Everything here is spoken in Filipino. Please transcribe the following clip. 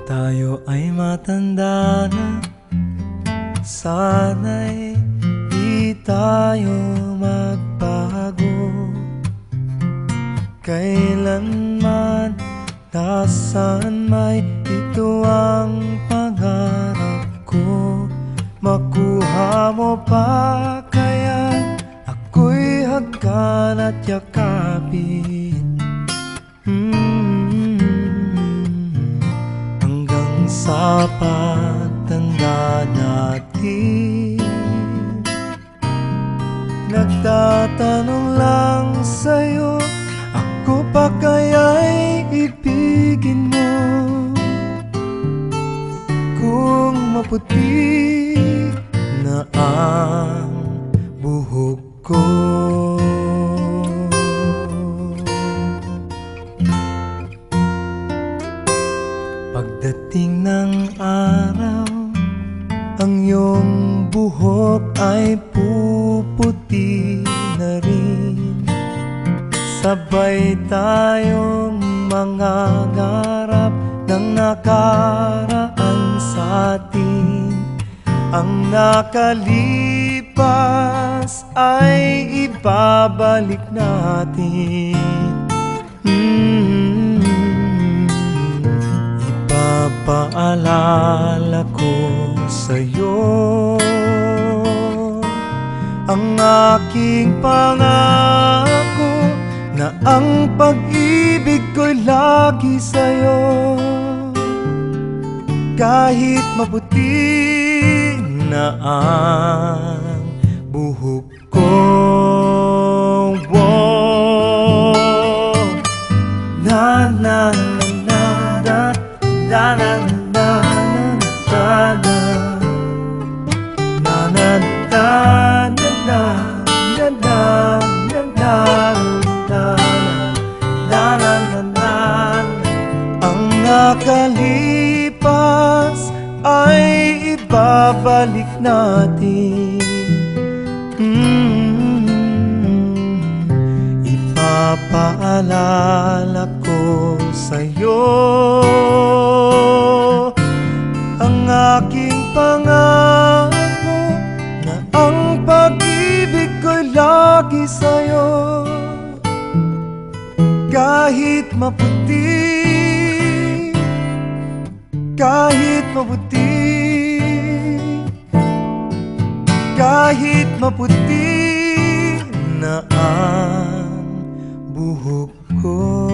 tayo ay matanda na, sana'y di tayo magbago. Kailanman, nasaan may ito ang pangarap ko. Makuha mo pa kaya ako'y hagkan at yakapin. Hanggang sa pagtanda natin, nagtatanong lang sa'yo, ako pa kaya'y ibigin mo? Kung maputi na ang buhok ko, pagdating ng araw, ang iyong buhok ay puputi na rin. Sabay tayong mangangarap ng nakaraan sa atin. Ang nakalipas ay ibabalik natin. Ipapaalala ko sa'yo ang aking pangako, na ang pag-ibig ko'y lagi sa'yo. Kahit maputi na ang buhok ko, na na na na na na na na na na na nakalipas ay ibabalik natin. Ipapaalala ko sa'yo ang aking pangako, na ang pag-ibig ko'y lagi sa'yo. Kahit maputi, kahit maputi, kahit maputi na ang buhok ko.